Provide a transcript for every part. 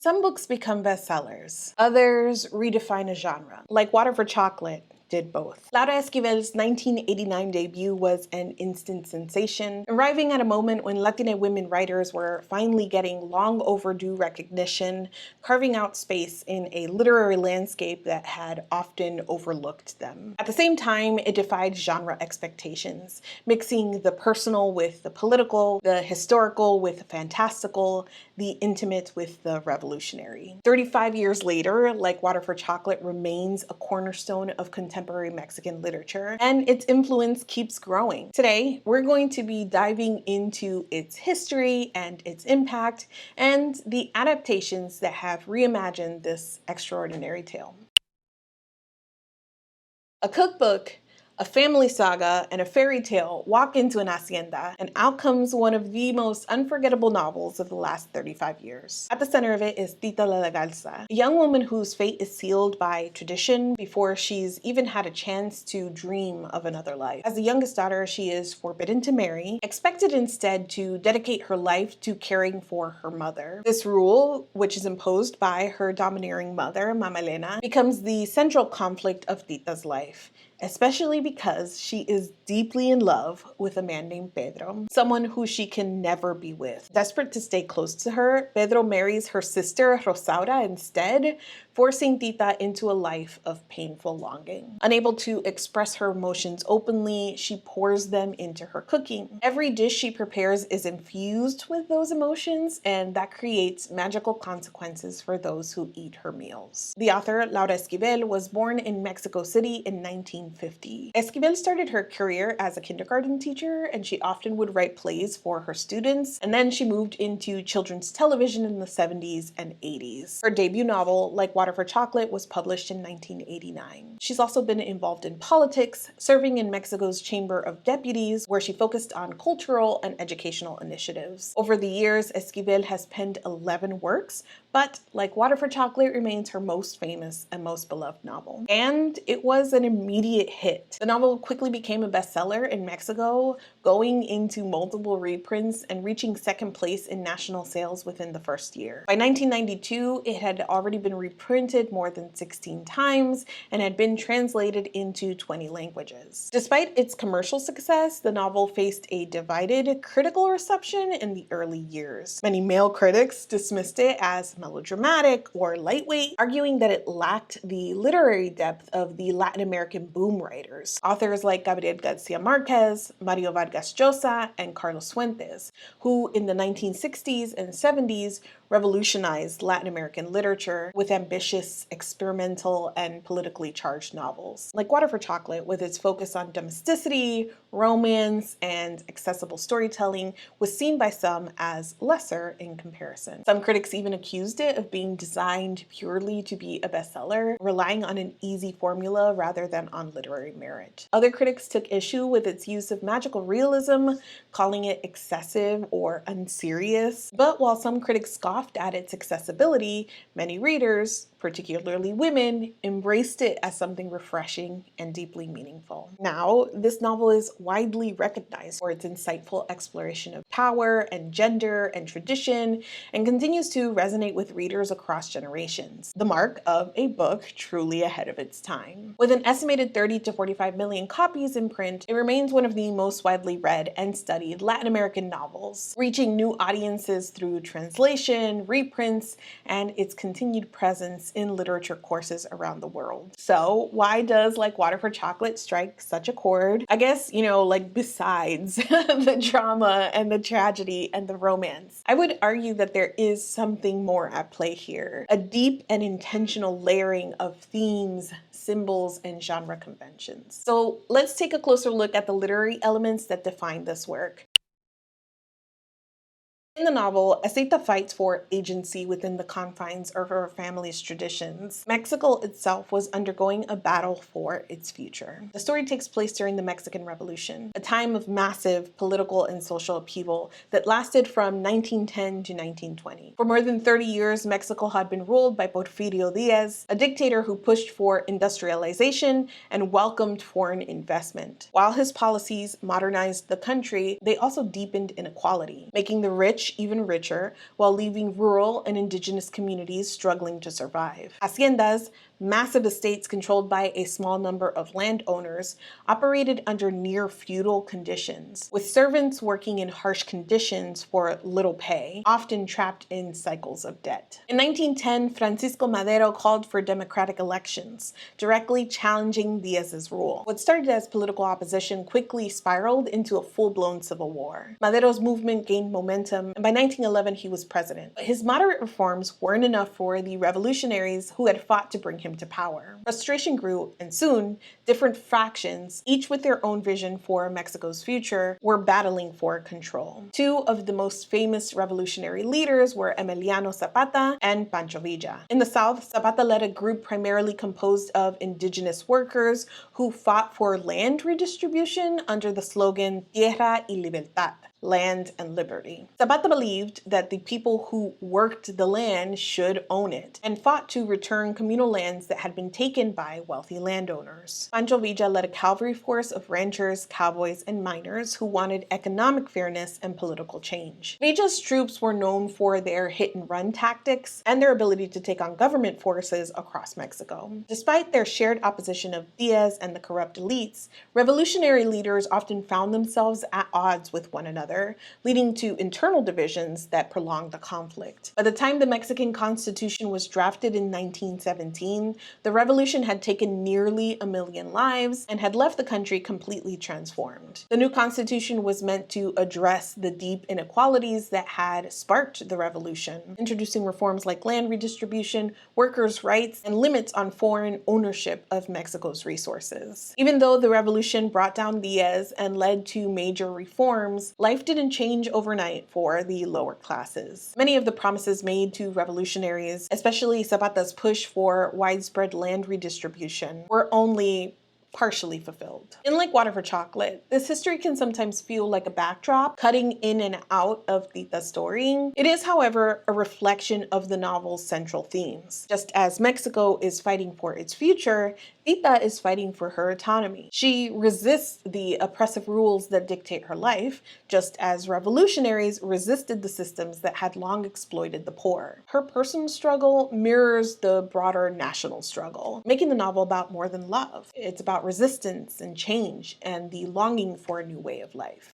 Some books become bestsellers. Others redefine a genre, like Water for Chocolate did both. Laura Esquivel's 1989 debut was an instant sensation, arriving at a moment when Latina women writers were finally getting long overdue recognition, carving out space in a literary landscape that had often overlooked them. At the same time, it defied genre expectations, mixing the personal with the political, the historical with the fantastical, the intimate with the revolutionary. 35 years later, Like Water for Chocolate remains a cornerstone of contemporary Mexican literature, and its influence keeps growing. Today, we're going to be diving into its history and its impact, and the adaptations that have reimagined this extraordinary tale. A cookbook, a family saga, and a fairy tale walk into an hacienda, and out comes one of the most unforgettable novels of the last 35 years. At the center of it is Tita la Garza, a young woman whose fate is sealed by tradition before she's even had a chance to dream of another life. As the youngest daughter, she is forbidden to marry, expected instead to dedicate her life to caring for her mother. This rule, which is imposed by her domineering mother, Mama Elena, becomes the central conflict of Tita's life, especially because she is deeply in love with a man named Pedro, someone who she can never be with. Desperate to stay close to her, Pedro marries her sister Rosaura instead, forcing Tita into a life of painful longing. Unable to express her emotions openly, she pours them into her cooking. Every dish she prepares is infused with those emotions, and that creates magical consequences for those who eat her meals. The author, Laura Esquivel, was born in Mexico City in 1950. Esquivel started her career as a kindergarten teacher, and she often would write plays for her students, and then she moved into children's television in the 70s and 80s. Her debut novel, Like Water for Chocolate, was published in 1989. She's also been involved in politics, serving in Mexico's Chamber of Deputies, where she focused on cultural and educational initiatives. Over the years, Esquivel has penned 11 works, but Like Water for Chocolate remains her most famous and most beloved novel. And it was an immediate hit. The novel quickly became a bestseller in Mexico, going into multiple reprints and reaching second place in national sales within the first year. By 1992, it had already been reprinted more than 16 times and had been translated into 20 languages. Despite its commercial success, the novel faced a divided critical reception in the early years. Many male critics dismissed it as melodramatic or lightweight, arguing that it lacked the literary depth of the Latin American boom writers, authors like Gabriel Garcia Marquez, Mario Vargas Llosa, and Carlos Fuentes, who in the 1960s and 70s revolutionized Latin American literature with ambitious, experimental, and politically charged novels. Like Water for Chocolate, with its focus on domesticity, romance, and accessible storytelling, was seen by some as lesser in comparison. Some critics even accused it of being designed purely to be a bestseller, relying on an easy formula rather than on literary merit. Other critics took issue with its use of magical realism, calling it excessive or unserious. But while some critics scoffed at its accessibility, many readers, particularly women, embraced it as something refreshing and deeply meaningful. Now, this novel is widely recognized for its insightful exploration of power and gender and tradition, and continues to resonate with readers across generations, the mark of a book truly ahead of its time. With an estimated 30 to 45 million copies in print, it remains one of the most widely read and studied Latin American novels, reaching new audiences through translation, reprints, and its continued presence in literature courses around the world. So why does Like Water for Chocolate strike such a chord? I guess, like besides the drama and the tragedy and the romance, I would argue that there is something more at play here. A deep and intentional layering of themes, symbols, and genre conventions. So let's take a closer look at the literary elements that define this work. In the novel, Aceita fights for agency within the confines of her family's traditions. Mexico itself was undergoing a battle for its future. The story takes place during the Mexican Revolution, a time of massive political and social upheaval that lasted from 1910 to 1920. For more than 30 years, Mexico had been ruled by Porfirio Diaz, a dictator who pushed for industrialization and welcomed foreign investment. While his policies modernized the country, they also deepened inequality, making the rich rich even richer, while leaving rural and indigenous communities struggling to survive. Haciendas, massive estates controlled by a small number of landowners, operated under near-feudal conditions, with servants working in harsh conditions for little pay, often trapped in cycles of debt. In 1910, Francisco Madero called for democratic elections, directly challenging Diaz's rule. What started as political opposition quickly spiraled into a full-blown civil war. Madero's movement gained momentum, and by 1911 he was president. But his moderate reforms weren't enough for the revolutionaries who had fought to bring him to power. Frustration grew, and soon, different factions, each with their own vision for Mexico's future, were battling for control. Two of the most famous revolutionary leaders were Emiliano Zapata and Pancho Villa. In the South, Zapata led a group primarily composed of indigenous workers who fought for land redistribution under the slogan Tierra y Libertad, land and liberty. Zapata believed that the people who worked the land should own it, and fought to return communal lands that had been taken by wealthy landowners. Pancho Villa led a cavalry force of ranchers, cowboys, and miners who wanted economic fairness and political change. Villa's troops were known for their hit-and-run tactics and their ability to take on government forces across Mexico. Despite their shared opposition of Diaz and the corrupt elites, revolutionary leaders often found themselves at odds with one another, leading to internal divisions that prolonged the conflict. By the time the Mexican Constitution was drafted in 1917, the revolution had taken nearly 1 million lives and had left the country completely transformed. The new Constitution was meant to address the deep inequalities that had sparked the revolution, introducing reforms like land redistribution, workers' rights, and limits on foreign ownership of Mexico's resources. Even though the revolution brought down Diaz and led to major reforms, life didn't change overnight for the lower classes. Many of the promises made to revolutionaries, especially Zapata's push for widespread land redistribution, were only partially fulfilled. In Like Water for Chocolate, this history can sometimes feel like a backdrop, cutting in and out of Tita's story. It is, however, a reflection of the novel's central themes. Just as Mexico is fighting for its future, Tita is fighting for her autonomy. She resists the oppressive rules that dictate her life, just as revolutionaries resisted the systems that had long exploited the poor. Her personal struggle mirrors the broader national struggle, making the novel about more than love. It's about resistance and change and the longing for a new way of life.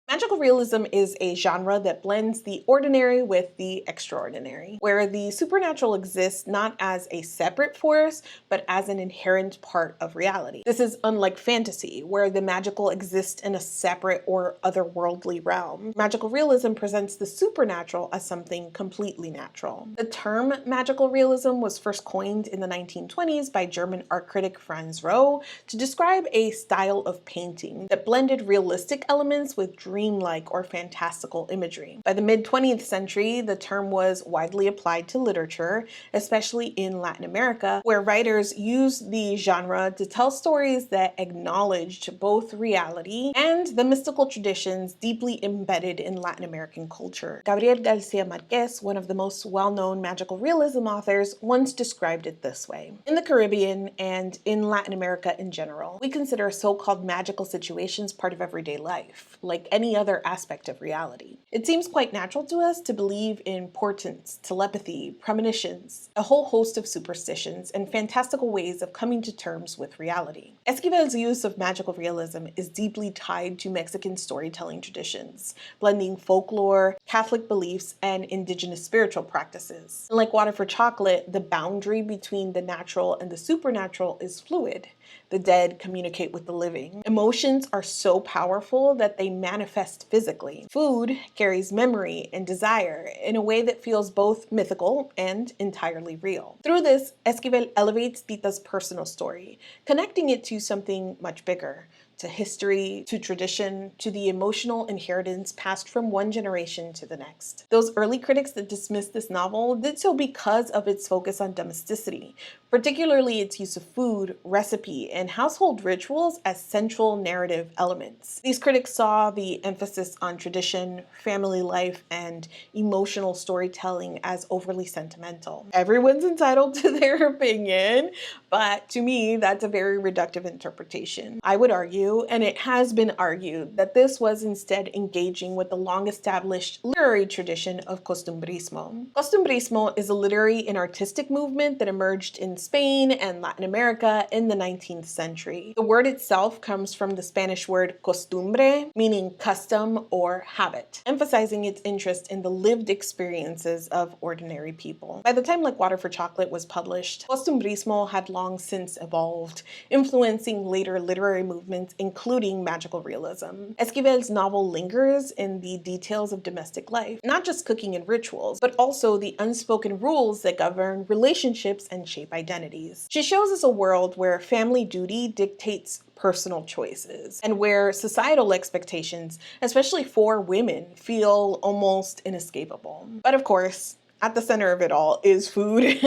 Magical realism is a genre that blends the ordinary with the extraordinary, where the supernatural exists not as a separate force, but as an inherent part of reality. This is unlike fantasy, where the magical exists in a separate or otherworldly realm. Magical realism presents the supernatural as something completely natural. The term magical realism was first coined in the 1920s by German art critic Franz Roh to describe a style of painting that blended realistic elements with dreamlike or fantastical imagery. By the mid-20th century, the term was widely applied to literature, especially in Latin America, where writers used the genre to tell stories that acknowledged both reality and the mystical traditions deeply embedded in Latin American culture. Gabriel Garcia Marquez, one of the most well-known magical realism authors, once described it this way. In the Caribbean and in Latin America in general, we consider so-called magical situations part of everyday life, like any other aspect of reality. It seems quite natural to us to believe in portents, telepathy, premonitions, a whole host of superstitions, and fantastical ways of coming to terms with reality. Esquivel's use of magical realism is deeply tied to Mexican storytelling traditions, blending folklore, Catholic beliefs, and indigenous spiritual practices. Like Water for Chocolate, the boundary between the natural and the supernatural is fluid. The dead communicate with the living. Emotions are so powerful that they manifest physically. Food carries memory and desire in a way that feels both mythical and entirely real. Through this, Esquivel elevates Tita's personal story, connecting it to something much bigger, to history, to tradition, to the emotional inheritance passed from one generation to the next. Those early critics that dismissed this novel did so because of its focus on domesticity, particularly its use of food, recipe, and household rituals as central narrative elements. These critics saw the emphasis on tradition, family life, and emotional storytelling as overly sentimental. Everyone's entitled to their opinion, but to me, that's a very reductive interpretation. I would argue argue, and it has been argued, that this was instead engaging with the long-established literary tradition of costumbrismo. Costumbrismo is a literary and artistic movement that emerged in Spain and Latin America in the 19th century. The word itself comes from the Spanish word costumbre, meaning custom or habit, emphasizing its interest in the lived experiences of ordinary people. By the time Like Water for Chocolate was published, costumbrismo had long since evolved, influencing later literary movements, including magical realism. Esquivel's novel lingers in the details of domestic life, not just cooking and rituals, but also the unspoken rules that govern relationships and shape identities. She shows us a world where family duty dictates personal choices, and where societal expectations, especially for women, feel almost inescapable. But of course, at the center of it all is food.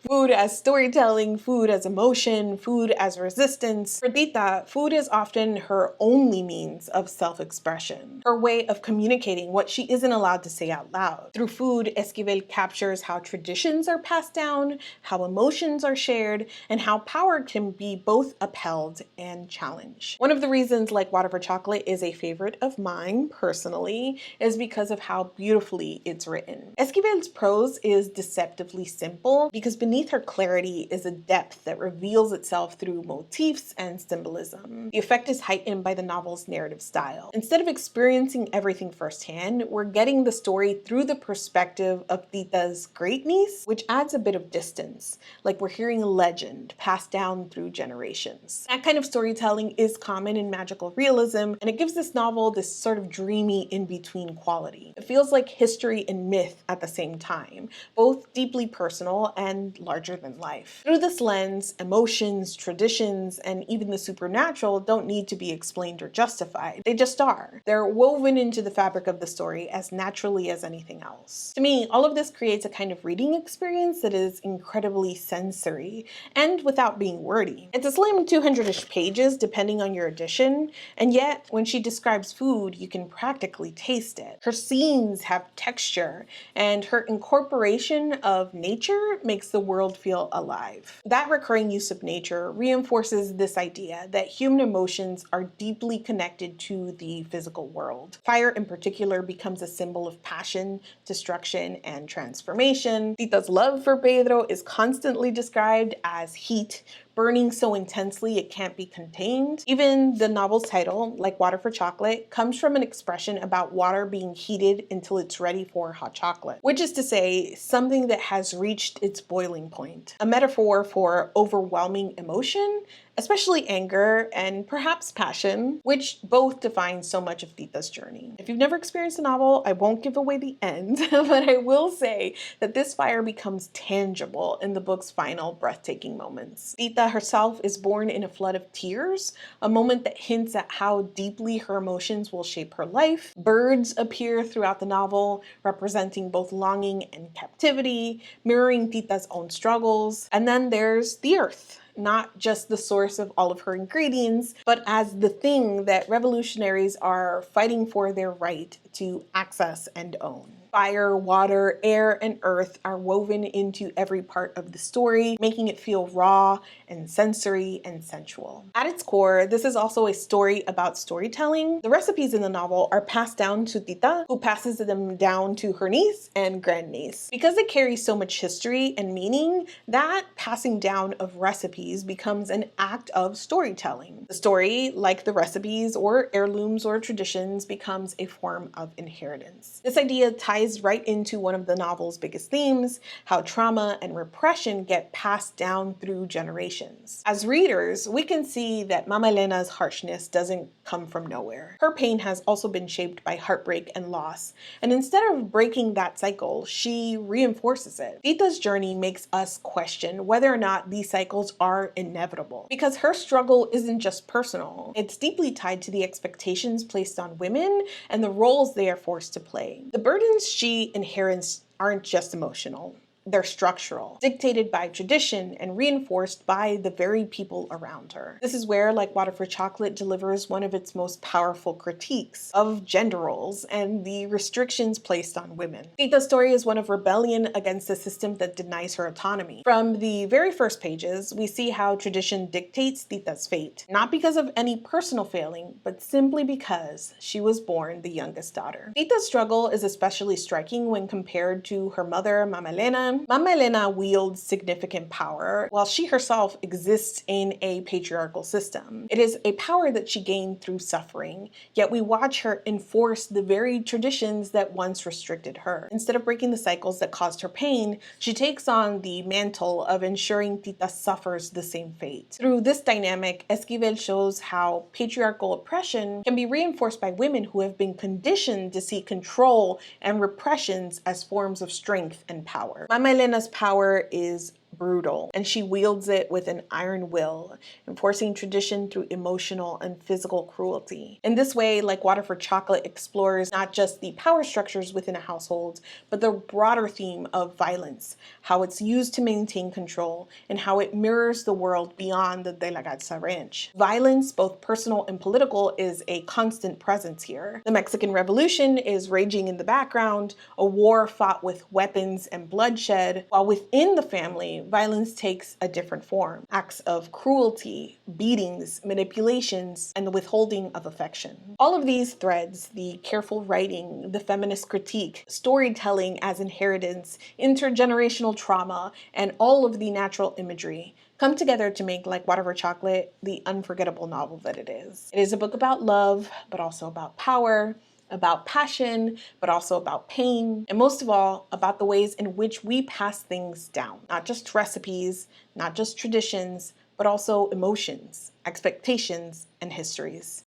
Food as storytelling, food as emotion, food as resistance. For Tita, food is often her only means of self-expression, her way of communicating what she isn't allowed to say out loud. Through food, Esquivel captures how traditions are passed down, how emotions are shared, and how power can be both upheld and challenged. One of the reasons Like Water for Chocolate is a favorite of mine, personally, is because of how beautifully it's written. Esquivel's prose is deceptively simple because beneath her clarity is a depth that reveals itself through motifs and symbolism. The effect is heightened by the novel's narrative style. Instead of experiencing everything firsthand, we're getting the story through the perspective of Tita's great niece, which adds a bit of distance, like we're hearing a legend passed down through generations. That kind of storytelling is common in magical realism, and it gives this novel this sort of dreamy in-between quality. It feels like history and myth at the same time, both deeply personal and larger than life. Through this lens, emotions, traditions, and even the supernatural don't need to be explained or justified. They just are. They're woven into the fabric of the story as naturally as anything else. To me, all of this creates a kind of reading experience that is incredibly sensory and without being wordy. It's a slim 200-ish pages depending on your edition, and yet when she describes food, you can practically taste it. Her scenes have texture, and her incorporation of nature makes the world feel alive. That recurring use of nature reinforces this idea that human emotions are deeply connected to the physical world. Fire in particular becomes a symbol of passion, destruction, and transformation. Tita's love for Pedro is constantly described as heat, burning so intensely it can't be contained. Even the novel's title, Like Water for Chocolate, comes from an expression about water being heated until it's ready for hot chocolate, which is to say, something that has reached its boiling point. A metaphor for overwhelming emotion, especially anger and perhaps passion, which both define so much of Tita's journey. If you've never experienced the novel, I won't give away the end, but I will say that this fire becomes tangible in the book's final breathtaking moments. Tita herself is born in a flood of tears, a moment that hints at how deeply her emotions will shape her life. Birds appear throughout the novel, representing both longing and captivity, mirroring Tita's own struggles. And then there's the earth, not just the source of all of her ingredients, but as the thing that revolutionaries are fighting for their right to access and own. Fire, water, air, and earth are woven into every part of the story, making it feel raw and sensory and sensual. At its core, this is also a story about storytelling. The recipes in the novel are passed down to Tita, who passes them down to her niece and grandniece. Because they carry so much history and meaning, that passing down of recipes becomes an act of storytelling. The story, like the recipes or heirlooms or traditions, becomes a form of inheritance. This idea ties right into one of the novel's biggest themes, how trauma and repression get passed down through generations. As readers, we can see that Mama Elena's harshness doesn't come from nowhere. Her pain has also been shaped by heartbreak and loss, and instead of breaking that cycle, she reinforces it. Tita's journey makes us question whether or not these cycles are inevitable, because her struggle isn't just personal. It's deeply tied to the expectations placed on women and the roles they are forced to play. The burdens she inherits aren't just emotional. they're structural, dictated by tradition and reinforced by the very people around her. This is where Like Water for Chocolate delivers one of its most powerful critiques of gender roles and the restrictions placed on women. Tita's story is one of rebellion against a system that denies her autonomy. From the very first pages, we see how tradition dictates Tita's fate, not because of any personal failing, but simply because she was born the youngest daughter. Tita's struggle is especially striking when compared to her mother, Mama Elena. Mama Elena wields significant power, while she herself exists in a patriarchal system. It is a power that she gained through suffering, yet we watch her enforce the very traditions that once restricted her. Instead of breaking the cycles that caused her pain, she takes on the mantle of ensuring Tita suffers the same fate. Through this dynamic, Esquivel shows how patriarchal oppression can be reinforced by women who have been conditioned to see control and repressions as forms of strength and power. Mama Elena's power is brutal, and she wields it with an iron will, enforcing tradition through emotional and physical cruelty. In this way, Like Water for Chocolate explores not just the power structures within a household, but the broader theme of violence, how it's used to maintain control, and how it mirrors the world beyond the De la Garza Ranch. Violence, both personal and political, is a constant presence here. The Mexican Revolution is raging in the background, a war fought with weapons and bloodshed, while within the family, violence takes a different form. Acts of cruelty, beatings, manipulations, and the withholding of affection. All of these threads, the careful writing, the feminist critique, storytelling as inheritance, intergenerational trauma, and all of the natural imagery come together to make Like Water for Chocolate the unforgettable novel that it is. It is a book about love, but also about power, about passion, but also about pain, and most of all, about the ways in which we pass things down. Not just recipes, not just traditions, but also emotions, expectations, and histories.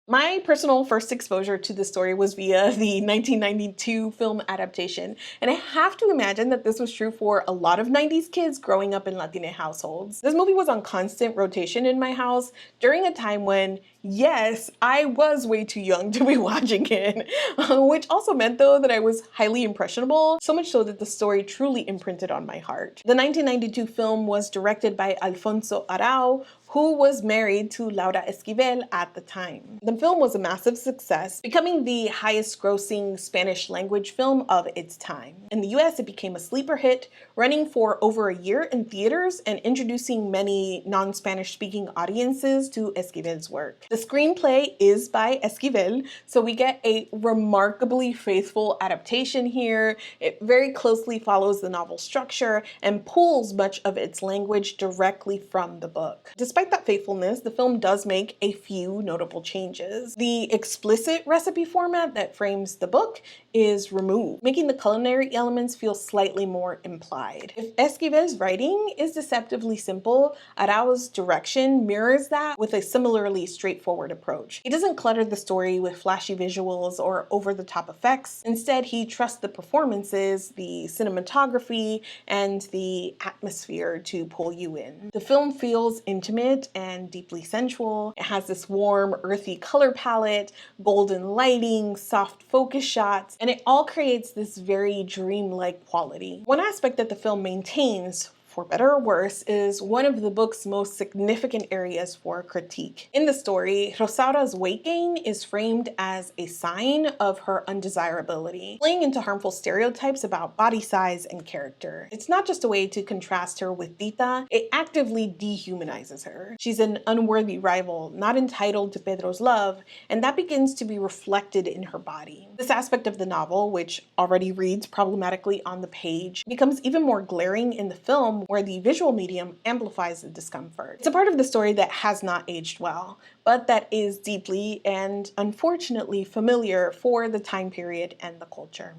My personal first exposure to the story was via the 1992 film adaptation, and I have to imagine that this was true for a lot of 90s kids growing up in Latina households. This movie was on constant rotation in my house during a time when, yes, I was way too young to be watching it, which also meant though that I was highly impressionable, so much so that the story truly imprinted on my heart. The 1992 film was directed by Alfonso Arau, who was married to Laura Esquivel at the time. The film was a massive success, becoming the highest grossing Spanish language film of its time. In the US, it became a sleeper hit, running for over a year in theaters and introducing many non-Spanish speaking audiences to Esquivel's work. The screenplay is by Esquivel, so we get a remarkably faithful adaptation here. It very closely follows the novel structure and pulls much of its language directly from the book. Despite that faithfulness, the film does make a few notable changes. The explicit recipe format that frames the book is removed, making the culinary elements feel slightly more implied. If Esquivel's writing is deceptively simple, Arau's direction mirrors that with a similarly straightforward approach. He doesn't clutter the story with flashy visuals or over-the-top effects. Instead, he trusts the performances, the cinematography, and the atmosphere to pull you in. The film feels intimate and deeply sensual. It has this warm, earthy color palette, golden lighting, soft focus shots, and it all creates this very dreamlike quality. One aspect that the film maintains, for better or worse, is one of the book's most significant areas for critique. In the story, Rosaura's weight gain is framed as a sign of her undesirability, playing into harmful stereotypes about body size and character. It's not just a way to contrast her with Tita, it actively dehumanizes her. She's an unworthy rival, not entitled to Pedro's love, and that begins to be reflected in her body. This aspect of the novel, which already reads problematically on the page, becomes even more glaring in the film, where the visual medium amplifies the discomfort. It's a part of the story that has not aged well, but that is deeply and unfortunately familiar for the time period and the culture.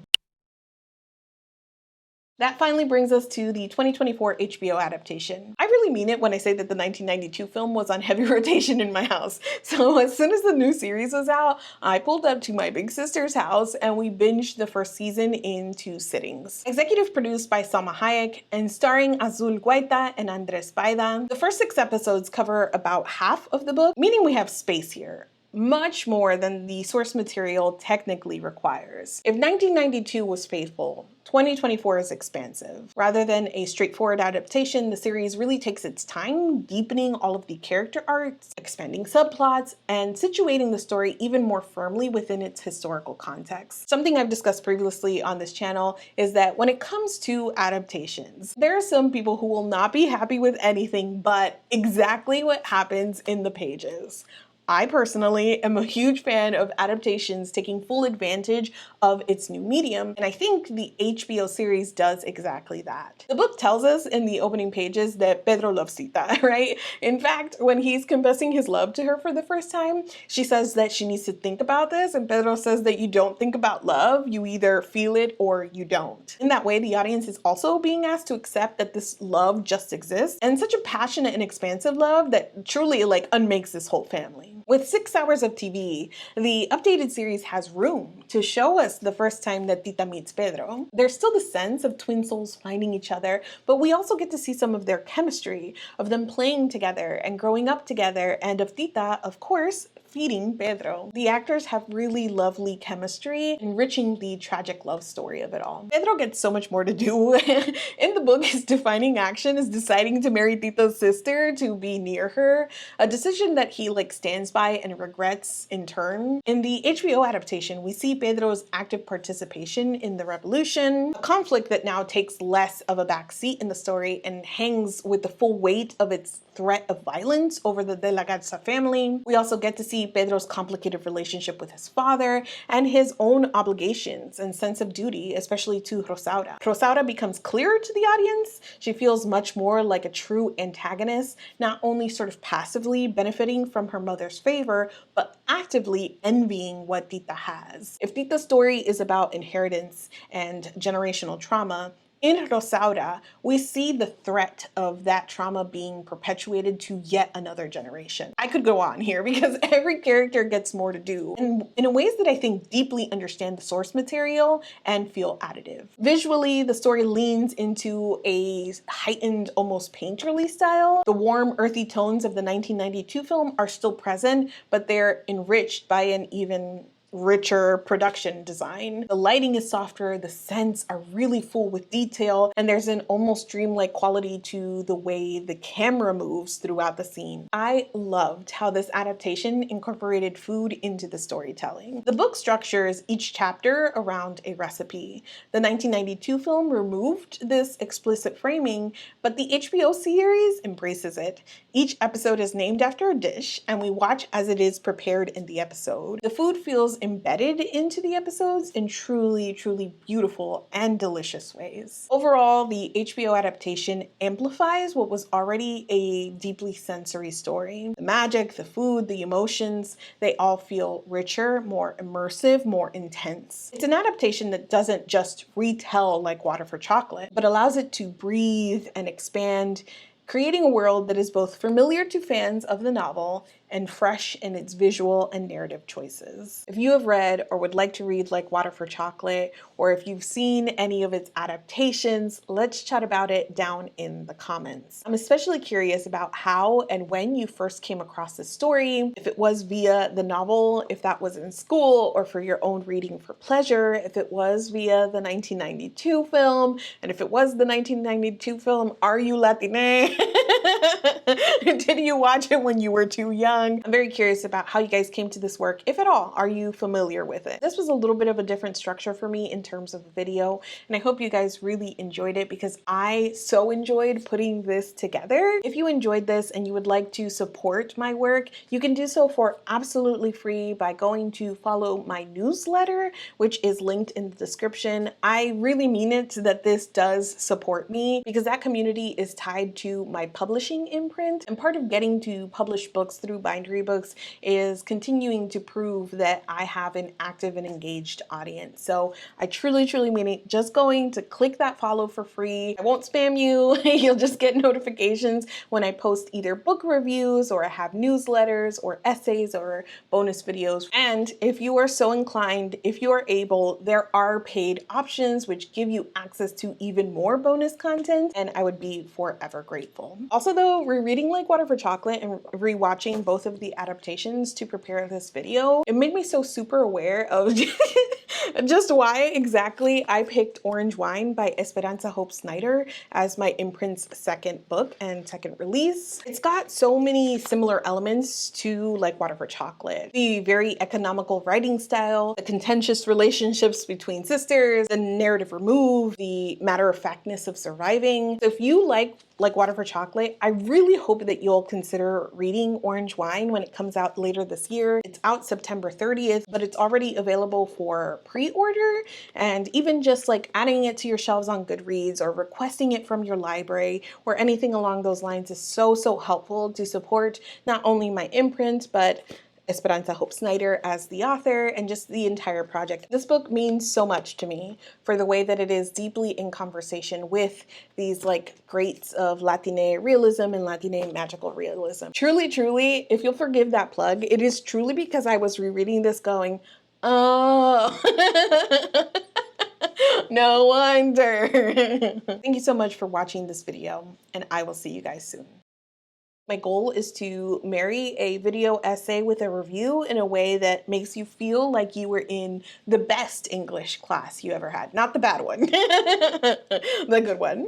That finally brings us to the 2024 HBO adaptation. I really mean it when I say that the 1992 film was on heavy rotation in my house. So as soon as the new series was out, I pulled up to my big sister's house and we binged the first season in 2 sittings. Executive produced by Salma Hayek and starring Azul Guaita and Andres Baida. The first 6 episodes cover about half of the book, meaning we have space here. Much more than the source material technically requires. If 1992 was faithful, 2024 is expansive. Rather than a straightforward adaptation, the series really takes its time, deepening all of the character arcs, expanding subplots, and situating the story even more firmly within its historical context. Something I've discussed previously on this channel is that when it comes to adaptations, there are some people who will not be happy with anything but exactly what happens in the pages. I personally am a huge fan of adaptations taking full advantage of its new medium, and I think the HBO series does exactly that. The book tells us in the opening pages that Pedro loves Tita, right? In fact, when he's confessing his love to her for the first time, she says that she needs to think about this, and Pedro says that you don't think about love, you either feel it or you don't. In that way, the audience is also being asked to accept that this love just exists, and such a passionate and expansive love that truly unmakes this whole family. With 6 hours of TV, the updated series has room to show us the first time that Tita meets Pedro. There's still the sense of twin souls finding each other, but we also get to see some of their chemistry, of them playing together and growing up together, and of Tita, of course, feeding Pedro. The actors have really lovely chemistry, enriching the tragic love story of it all. Pedro gets so much more to do. In the book, his defining action is deciding to marry Tita's sister to be near her, a decision that he stands by and regrets in turn. In the HBO adaptation, we see Pedro's active participation in the revolution, a conflict that now takes less of a backseat in the story and hangs with the full weight of its threat of violence over the De la Garza family. We also get to see Pedro's complicated relationship with his father and his own obligations and sense of duty, especially to Rosaura. Rosaura becomes clearer to the audience. She feels much more like a true antagonist, not only sort of passively benefiting from her mother's favor, but actively envying what Tita has. If Tita's story is about inheritance and generational trauma, in Rosaura, we see the threat of that trauma being perpetuated to yet another generation. I could go on here because every character gets more to do, and in ways that I think deeply understand the source material and feel additive. Visually, the story leans into a heightened, almost painterly style. The warm, earthy tones of the 1992 film are still present, but they're enriched by an even richer production design. The lighting is softer, the scents are really full with detail, and there's an almost dreamlike quality to the way the camera moves throughout the scene. I loved how this adaptation incorporated food into the storytelling. The book structures each chapter around a recipe. The 1992 film removed this explicit framing, but the HBO series embraces it. Each episode is named after a dish, and we watch as it is prepared in the episode. The food feels embedded into the episodes in truly, truly beautiful and delicious ways. Overall, the HBO adaptation amplifies what was already a deeply sensory story. The magic, the food, the emotions, they all feel richer, more immersive, more intense. It's an adaptation that doesn't just retell like Water for Chocolate, but allows it to breathe and expand, creating a world that is both familiar to fans of the novel and fresh in its visual and narrative choices. If you have read or would like to read Like Water for Chocolate, or if you've seen any of its adaptations, let's chat about it down in the comments. I'm especially curious about how and when you first came across this story, if it was via the novel, if that was in school or for your own reading for pleasure, if it was via the 1992 film, and if it was the 1992 film, are you Latine? Did you watch it when you were too young? I'm very curious about how you guys came to this work, if at all. Are you familiar with it? This was a little bit of a different structure for me in terms of the video, and I hope you guys really enjoyed it because I so enjoyed putting this together. If you enjoyed this and you would like to support my work, you can do so for absolutely free by going to follow my newsletter, which is linked in the description. I really mean it that this does support me because that community is tied to my publishing imprint, and part of getting to publish books through Bindery Books is continuing to prove that I have an active and engaged audience. So I truly, truly mean it. Just going to click that follow for free. I won't spam you. You'll just get notifications when I post either book reviews or I have newsletters or essays or bonus videos. And if you are so inclined, if you are able, there are paid options which give you access to even more bonus content, and I would be forever grateful. Also, though, rereading Like Water for Chocolate and rewatching both of the adaptations to prepare this video, it made me so super aware of just why exactly I picked Orange Wine by Esperanza Hope Snyder as my imprint's second book and second release. It's got so many similar elements to Like Water for Chocolate. The very economical writing style, the contentious relationships between sisters, the narrative remove, the matter-of-factness of surviving. So if you like Water for Chocolate, I really hope that you'll consider reading Orange Wine when it comes out later this year. It's out September 30th, but it's already available for pre-order, and even just like adding it to your shelves on Goodreads or requesting it from your library or anything along those lines is so helpful to support not only my imprint, but Esperanza Hope Snyder as the author and just the entire project. This book means so much to me for the way that it is deeply in conversation with these like greats of Latine realism and Latine magical realism. Truly, if you'll forgive that plug, it is truly because I was rereading this going, oh, no wonder. Thank you so much for watching this video, and I will see you guys soon. My goal is to marry a video essay with a review in a way that makes you feel like you were in the best English class you ever had. Not the bad one, the good one.